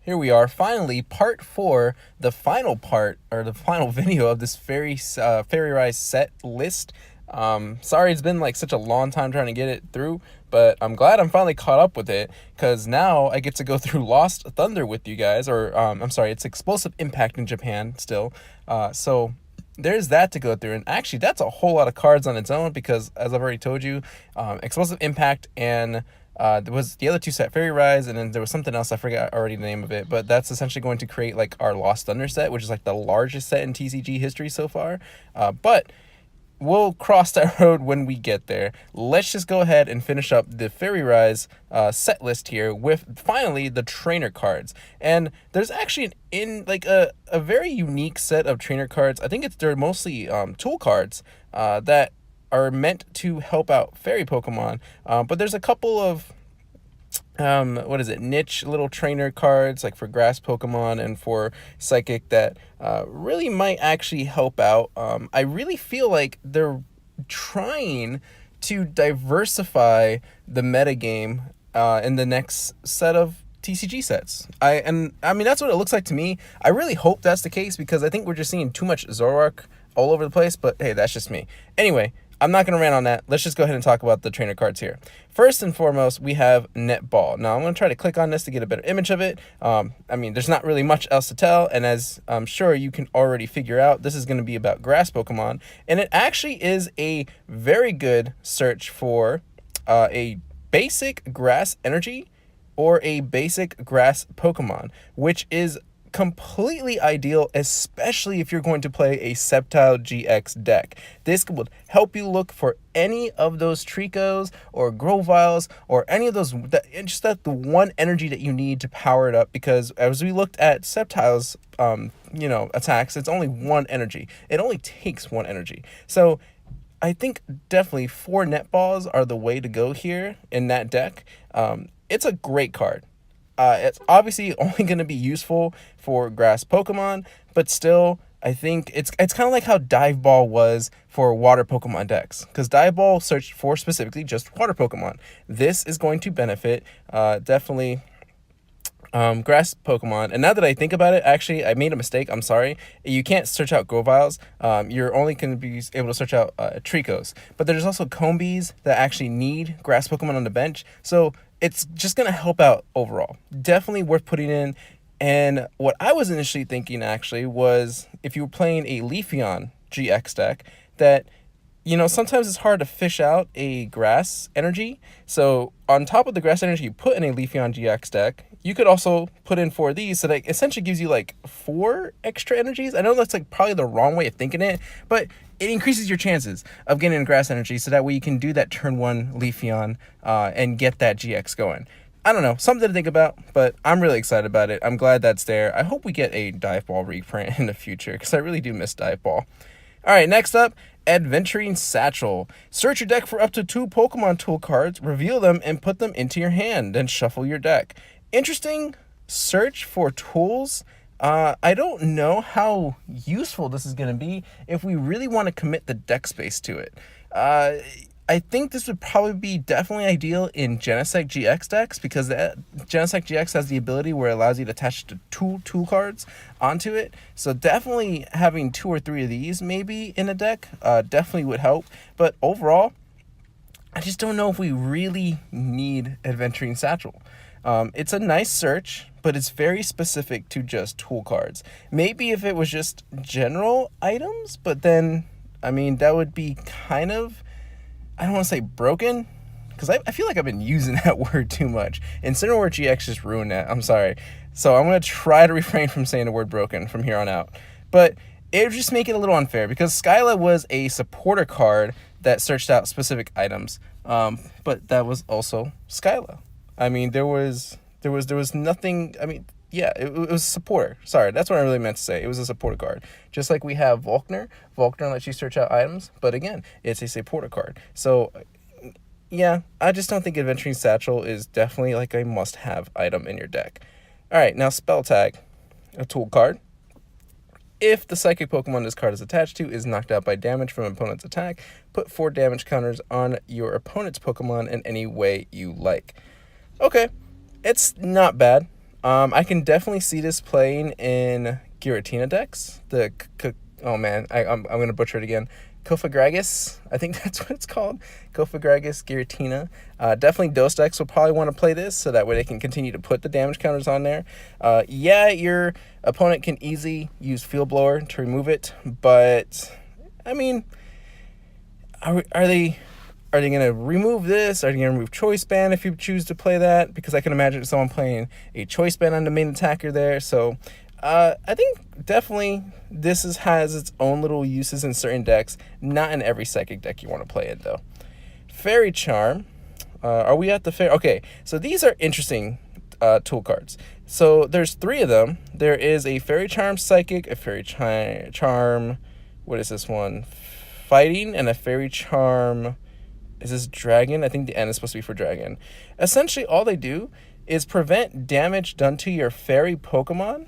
Here we are, finally, part 4, the final part, or the final video of this Fairy Rise set list. Sorry it's been like such a long time trying to get it through, but I'm glad I'm finally caught up with it, because now I get to go through Lost Thunder with you guys, or, I'm sorry, it's Explosive Impact in Japan still, so there's that to go through, and actually that's a whole lot of cards on its own, because as I've already told you, Explosive Impact and there was the other two set, Fairy Rise, and then there was something else, I forgot already the name of it, but that's essentially going to create like our Lost Thunder set, which is like the largest set in TCG history so far. But we'll cross that road when we get there. Let's just go ahead and finish up the Fairy Rise set list here with finally the trainer cards. And there's actually a very unique set of trainer cards. I think they're mostly tool cards that are meant to help out fairy Pokemon, but there's a couple of niche little trainer cards like for grass Pokemon and for psychic that really might actually help out. I really feel like they're trying to diversify the metagame in the next set of TCG sets. I mean that's what it looks like to me. I really hope that's the case, because I think we're just seeing too much Zoroark all over the place, but hey, that's just me. Anyway, I'm not going to rant on that. Let's just go ahead and talk about the trainer cards here. First and foremost, we have Netball. Now, I'm going to try to click on this to get a better image of it. I mean, there's not really much else to tell, and as I'm sure you can already figure out, this is going to be about grass Pokemon, and it actually is a very good search for a basic grass energy or a basic grass Pokemon, which is completely ideal, especially if you're going to play a Sceptile GX deck. This would help you look for any of those Tricos or Groviles or any of those, just the one energy that you need to power it up, because as we looked at Sceptile's attacks, it's only one energy. It only takes one energy. So I think definitely 4 Netballs are the way to go here in that deck. It's a great card. It's obviously only going to be useful for grass Pokemon, but still, I think it's kind of like how Dive Ball was for water Pokemon decks, because Dive Ball searched for specifically just water Pokemon. This is going to benefit definitely grass Pokemon. And now that I think about it, actually, I made a mistake. I'm sorry. You can't search out Groviles. You're only going to be able to search out Tricos. But there's also Combees that actually need grass Pokemon on the bench. So it's just going to help out overall. Definitely worth putting in. And what I was initially thinking, actually, was if you were playing a Leafeon GX deck, that sometimes it's hard to fish out a grass energy. So on top of the grass energy you put in a Leafeon GX deck, you could also put in 4 of these, so that essentially gives you like 4 extra energies. I know that's like probably the wrong way of thinking it, but it increases your chances of getting a grass energy, so that way you can do that turn 1 Leafeon and get that GX going. I don't know, something to think about, but I'm really excited about it. I'm glad that's there. I hope we get a Dive Ball reprint in the future, because I really do miss Dive Ball. Alright, next up, Adventuring Satchel. Search your deck for up to 2 Pokemon tool cards, reveal them, and put them into your hand, then shuffle your deck. Interesting search for tools. I don't know how useful this is going to be if we really want to commit the deck space to it. I think this would probably be definitely ideal in Genesect GX decks, because the Genesect GX has the ability where it allows you to attach to 2 tool cards onto it. So definitely having 2 or 3 of these maybe in a deck definitely would help. But overall, I just don't know if we really need Adventuring Satchel. It's a nice search, but it's very specific to just tool cards. Maybe if it was just general items, but then, I mean, that would be kind of, I don't want to say broken, because I feel like I've been using that word too much. Incineroar GX just ruined that. I'm sorry. So I'm going to try to refrain from saying the word broken from here on out. But it would just make it a little unfair, because Skyla was a supporter card that searched out specific items. But that was also Skyla. I mean, there was nothing. I mean, yeah, it was a supporter. Sorry, that's what I really meant to say. It was a supporter card. Just like we have Volkner. Volkner lets you search out items, but again, it's a supporter card. So, yeah, I just don't think Adventuring Satchel is definitely like a must-have item in your deck. All right, now Spell Tag, a tool card. If the psychic Pokemon this card is attached to is knocked out by damage from an opponent's attack, put 4 damage counters on your opponent's Pokemon in any way you like. Okay, it's not bad. I can definitely see this playing in Giratina decks. Oh man, I'm gonna butcher it again. Kofagragus, I think that's what it's called. Kofagragus Giratina. Definitely Dose decks will probably want to play this so that way they can continue to put the damage counters on there. Yeah, your opponent can easily use Field Blower to remove it, but I mean, are they going to remove this? Are they going to remove Choice Band if you choose to play that? Because I can imagine someone playing a Choice Band on the main attacker there. So I think definitely has its own little uses in certain decks. Not in every Psychic deck you want to play it, though. Fairy Charm. Are we at the fair? Okay, so these are interesting tool cards. So there's 3 of them. There is a Fairy Charm Psychic, a Fairy Charm... What is this one? Fighting, and a Fairy Charm... Is this Dragon? I think the N is supposed to be for Dragon. Essentially, all they do is prevent damage done to your fairy Pokemon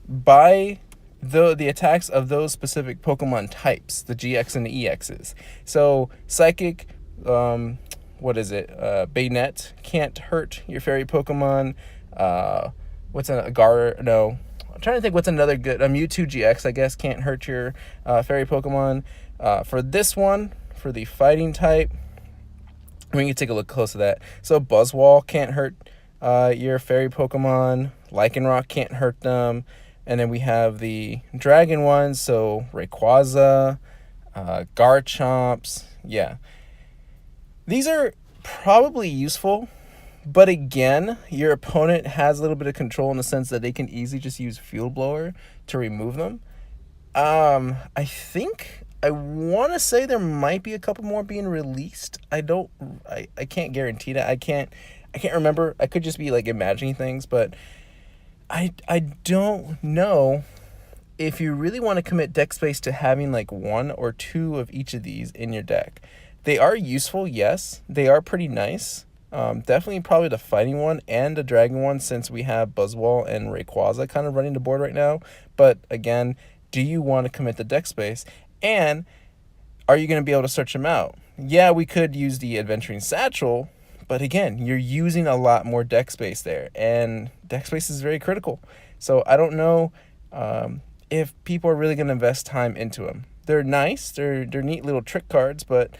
by the attacks of those specific Pokemon types, the GX and the EXs. So, Psychic, what is it? Bayonet can't hurt your fairy Pokemon. What's a Gar? No. I'm trying to think what's another good... A Mewtwo GX, I guess, can't hurt your fairy Pokemon. For this one, for the fighting type... We can take a look close at that. So Buzzwole can't hurt your fairy Pokemon. Lycanroc can't hurt them. And then we have the dragon ones. So Rayquaza, Garchomps. Yeah. These are probably useful. But again, your opponent has a little bit of control in the sense that they can easily just use Field Blower to remove them. I think... I want to say there might be a couple more being released. I can't guarantee that. I can't remember. I could just be like imagining things, but I don't know if you really want to commit deck space to having like 1 or 2 of each of these in your deck. They are useful, yes. They are pretty nice. Definitely probably the fighting one and the dragon one, since we have Buzzwole and Rayquaza kind of running the board right now. But again, do you want to commit the deck space? And are you going to be able to search them out? Yeah, we could use the Adventuring Satchel, but again, you're using a lot more deck space there, and deck space is very critical. So I don't know if people are really going to invest time into them. They're nice, they're neat little trick cards, but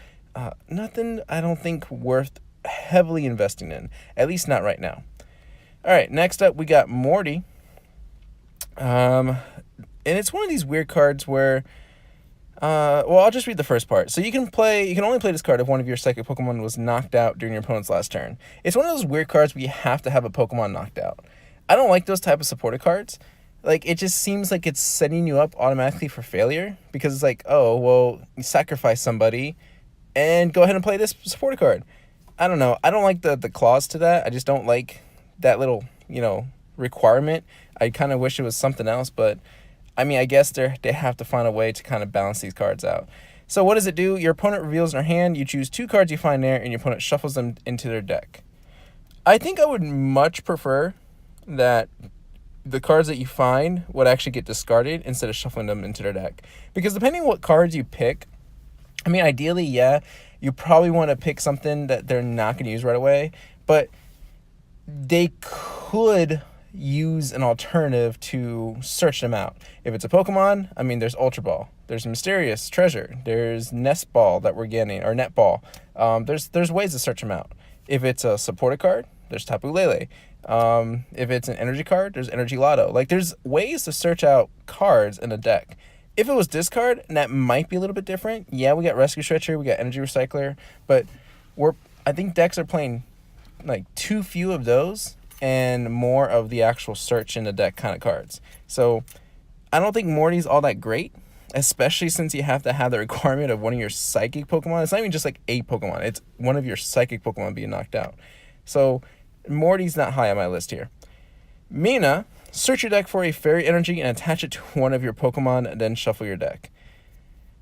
nothing I don't think worth heavily investing in, at least not right now. All right, next up we got Morty. And it's one of these weird cards where well, I'll just read the first part. So you can only play this card if one of your Psychic Pokemon was knocked out during your opponent's last turn. It's one of those weird cards where you have to have a Pokemon knocked out. I don't like those type of supported cards. Like, it just seems like it's setting you up automatically for failure, because it's like, oh, well, you sacrifice somebody and go ahead and play this supported card. I don't know. I don't like the clause to that. I just don't like that little, requirement. I kind of wish it was something else, but I mean, I guess they have to find a way to kind of balance these cards out. So what does it do? Your opponent reveals their hand. You choose 2 cards you find there, and your opponent shuffles them into their deck. I think I would much prefer that the cards that you find would actually get discarded instead of shuffling them into their deck. Because depending on what cards you pick, I mean, ideally, yeah, you probably want to pick something that they're not going to use right away, but they could use an alternative to search them out. If it's a Pokemon, I mean, there's Ultra Ball, there's Mysterious Treasure, there's Nest Ball that we're getting, or Net Ball. There's ways to search them out. If it's a supported card, there's Tapu Lele. If it's an energy card, there's Energy Lotto. Like, there's ways to search out cards in a deck. If it was discard, that might be a little bit different. Yeah, we got Rescue Stretcher, we got Energy Recycler, but I think decks are playing like too few of those and more of the actual search in the deck kind of cards. So I don't think Morty's all that great, especially since you have to have the requirement of one of your Psychic Pokemon. It's not even just like a Pokemon. It's one of your Psychic Pokemon being knocked out. So Morty's not high on my list here. Mina, search your deck for a Fairy Energy and attach it to one of your Pokemon, and then shuffle your deck.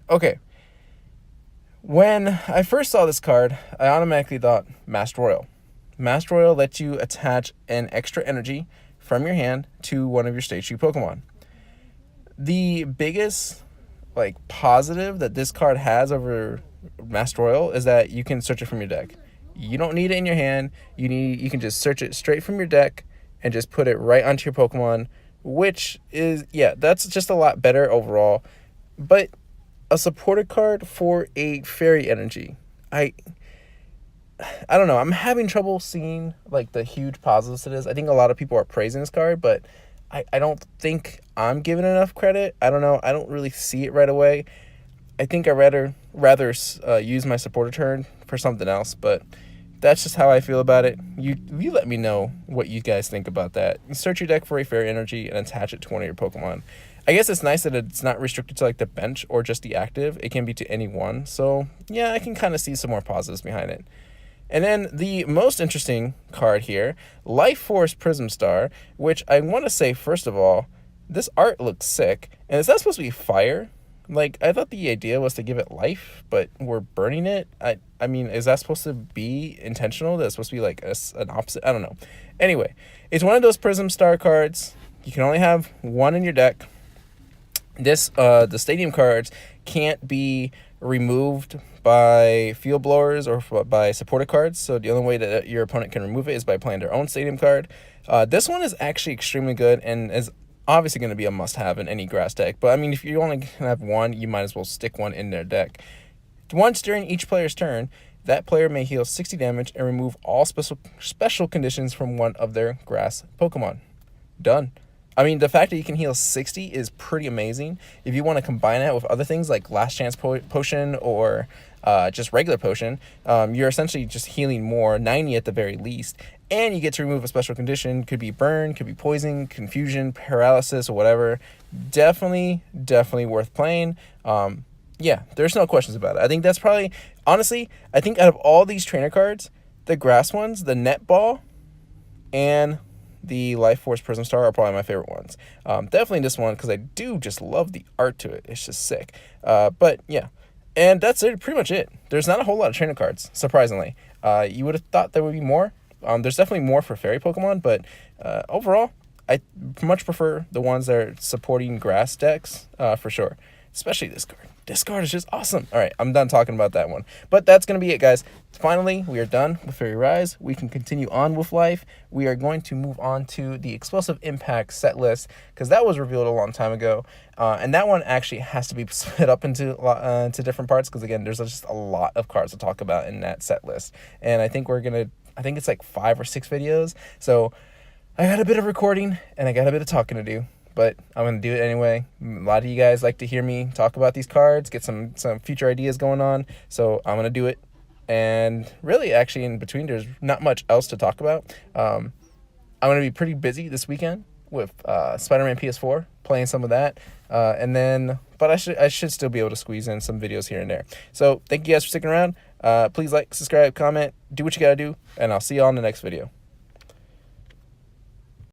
Okay. When I first saw this card, I automatically thought Master Royal. Master Royal lets you attach an extra energy from your hand to one of your Stage 2 Pokemon. The biggest positive that this card has over Master Royal is that you can search it from your deck. You don't need it in your hand. You can just search it straight from your deck and just put it right onto your Pokemon, which is, yeah, that's just a lot better overall. But a supported card for a fairy energy, I don't know. I'm having trouble seeing like the huge positives to this. I think a lot of people are praising this card, but I don't think I'm giving enough credit. I don't know. I don't really see it right away. I think I'd rather use my supporter turn for something else, but that's just how I feel about it. You let me know what you guys think about that. You search your deck for a fairy energy and attach it to one of your Pokemon. I guess it's nice that it's not restricted to like the bench or just the active. It can be to any one. So yeah, I can kind of see some more positives behind it. And then the most interesting card here, Life Force Prism Star, which I want to say, first of all, this art looks sick. And is that supposed to be fire? Like, I thought the idea was to give it life, but we're burning it. I mean, is that supposed to be intentional? That's supposed to be like an opposite? I don't know. Anyway, it's one of those Prism Star cards. You can only have one in your deck. The stadium cards can't be removed by field blowers or by supported cards. So the only way that your opponent can remove it is by playing their own stadium card. This one is actually extremely good and is obviously going to be a must-have in any grass deck. But I mean, if you only can have one, you might as well stick one in their deck. Once during each player's turn, that player may heal 60 damage and remove all special conditions from one of their grass Pokemon. Done. I mean, the fact that you can heal 60 is pretty amazing. If you want to combine that with other things like Last Chance Potion or just regular potion, you're essentially just healing more, 90 at the very least, and you get to remove a special condition. Could be burn, could be poison, confusion, paralysis, or whatever. Definitely worth playing. Yeah, there's no questions about it. I think that's probably, honestly, I think out of all these trainer cards, the grass ones, the netball, and the Life Force Prism Star are probably my favorite ones. Definitely this one because I do just love the art to it. It's just sick. But yeah, and that's it. Pretty much it. There's not a whole lot of trainer cards, surprisingly. You would have thought there would be more. There's definitely more for fairy Pokemon, but overall, I much prefer the ones that are supporting grass decks for sure. Especially this card. This card is just awesome. All right, I'm done talking about that one. But that's going to be it, guys. Finally, we are done with Fairy Rise. We can continue on with life. We are going to move on to the Explosive Impact set list because that was revealed a long time ago. And that one actually has to be split up into different parts because, again, there's just a lot of cards to talk about in that set list. And I think I think it's like 5 or 6 videos. So I got a bit of recording and I got a bit of talking to do. But I'm going to do it anyway. A lot of you guys like to hear me talk about these cards, get some future ideas going on. So I'm going to do it. And really, actually, in between, there's not much else to talk about. I'm going to be pretty busy this weekend with Spider-Man PS4, playing some of that. But I should still be able to squeeze in some videos here and there. So thank you guys for sticking around. Please like, subscribe, comment, do what you got to do. And I'll see you all in the next video.